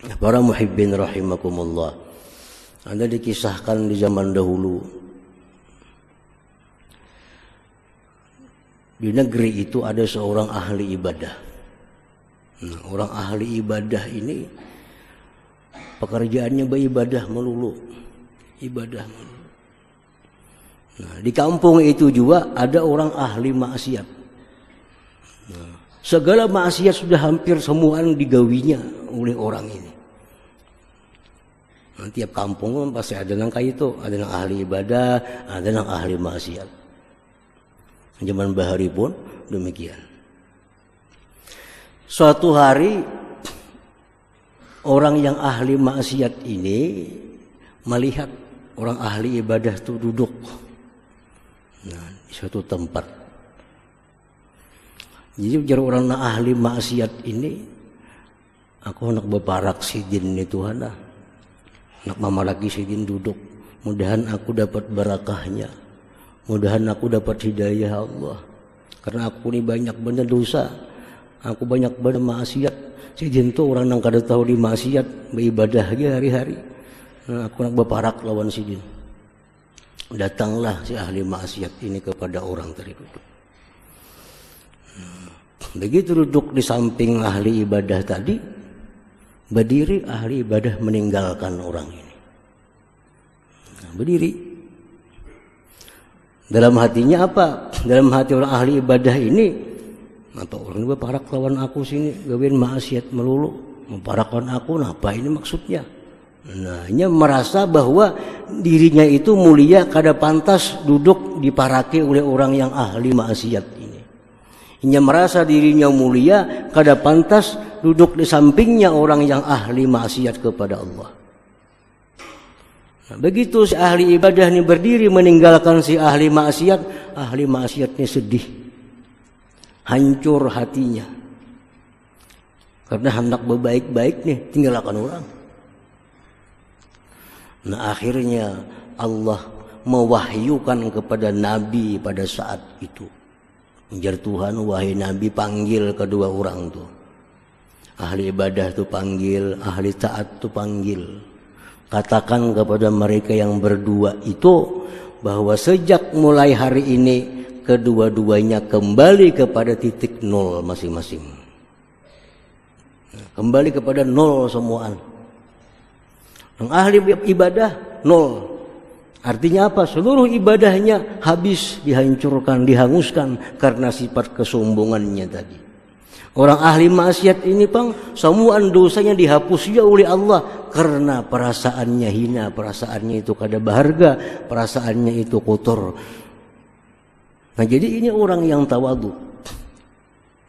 Para muhibbin rahimakumullah, ada dikisahkan di zaman dahulu di negeri itu ada seorang ahli ibadah. Nah, orang ahli ibadah ini pekerjaannya beribadah melulu, ibadah melulu. Nah, di kampung itu juga ada orang ahli maksiat. Nah, segala maksiat sudah hampir semua digawinya oleh orang ini. Nah, tiap kampung pasti ada yang kayak itu, ada yang ahli ibadah, ada yang ahli maksiat. Zaman bahari pun demikian. Suatu hari orang yang ahli maksiat ini melihat orang ahli ibadah itu duduk, nah, di suatu tempat. Jadi ujar orang ahli maksiat ini, aku nak beparak sidin itu Tuhan, nak mama lagi sidin duduk. Mudahan aku dapat barakahnya, mudahan aku dapat hidayah Allah. Karena aku ini banyak benar dosa, aku banyak benar maksiat. Sidin tu orang yang kada tahu di maksiat, beribadah aja hari-hari. Nah, aku nak beparak lawan sidin. Datanglah si ahli maksiat ini kepada orang tadi duduk. Begitu duduk di samping ahli ibadah tadi, berdiri ahli ibadah meninggalkan orang ini. Nah, berdiri. Dalam hatinya apa? Dalam hati orang ahli ibadah ini, apa orang ini berparak lawan aku sini, gawin maksiat melulu, memparak lawan aku, nah apa ini maksudnya? Nah, dia merasa bahwa dirinya itu mulia, kada pantas duduk diparaki oleh orang yang ahli maksiat ini. Dia merasa dirinya mulia, kada pantas duduk di sampingnya orang yang ahli maksiat kepada Allah. Nah, begitu si ahli ibadah ini berdiri meninggalkan si ahli maksiat ini sedih, hancur hatinya. Karena hendak berbaik-baik nih, tinggalkan orang. Nah, akhirnya Allah mewahyukan kepada Nabi pada saat itu. Ujar Tuhan, wahai Nabi, panggil kedua orang tu. Ahli ibadah tu panggil, ahli taat tu panggil. Katakan kepada mereka yang berdua itu bahwa sejak mulai hari ini kedua-duanya kembali kepada titik nol masing-masing. Kembali kepada nol semuaan. Yang ahli ibadah nol. Artinya apa? Seluruh ibadahnya habis, dihancurkan, dihanguskan karena sifat kesombongannya tadi. Orang ahli maksiat ini semua dosanya dihapusnya oleh Allah karena perasaannya hina, perasaannya itu kada berharga, perasaannya itu kotor. Nah, jadi ini orang yang tawadu.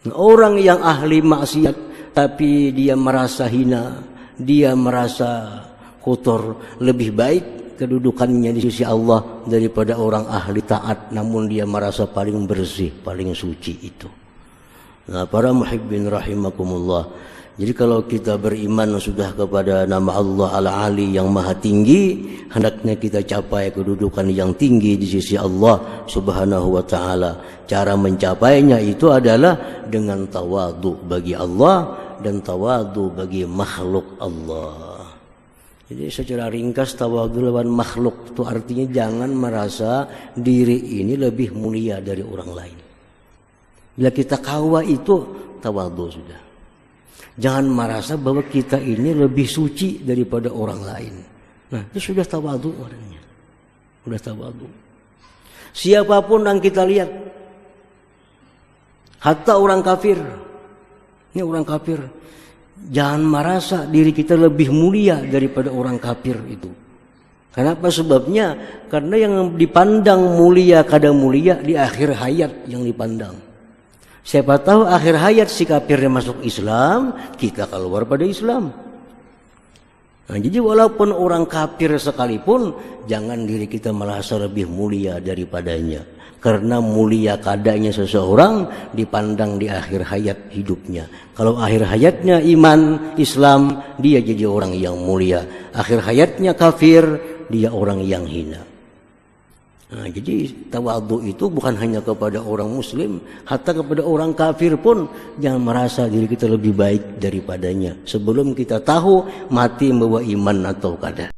Nah, orang yang ahli maksiat tapi dia merasa hina, dia merasa kotor, lebih baik kedudukannya di sisi Allah daripada orang ahli taat namun dia merasa paling bersih, paling suci itu. Nah, para muhibbin rahimakumullah, jadi kalau kita beriman sudah kepada nama Allah Al-Ali yang maha tinggi, hendaknya kita capai kedudukan yang tinggi di sisi Allah Subhanahu wa ta'ala. Cara mencapainya itu adalah dengan tawadu bagi Allah dan tawadu bagi makhluk Allah. Jadi secara ringkas tawadhu lawan makhluk itu artinya jangan merasa diri ini lebih mulia dari orang lain. Bila kita kawa itu tawadhu sudah. Jangan merasa bahwa kita ini lebih suci daripada orang lain. Nah, itu sudah tawadhu orangnya. Sudah tawadhu. Siapapun yang kita lihat, hatta orang kafir. Ini orang kafir. Jangan merasa diri kita lebih mulia daripada orang kafir itu. Kenapa sebabnya? Karena yang dipandang mulia kada mulia di akhir hayat yang dipandang. Siapa tahu akhir hayat si kafirnya masuk Islam, kita keluar pada Islam. Nah, jadi walaupun orang kafir sekalipun, jangan diri kita merasa lebih mulia daripadanya. Karena mulia kadanya seseorang dipandang di akhir hayat hidupnya. Kalau akhir hayatnya iman, Islam, dia jadi orang yang mulia. Akhir hayatnya kafir, dia orang yang hina. Nah, jadi tawadhu itu bukan hanya kepada orang muslim, hatta kepada orang kafir pun jangan merasa diri kita lebih baik daripadanya sebelum kita tahu mati membawa iman atau kada.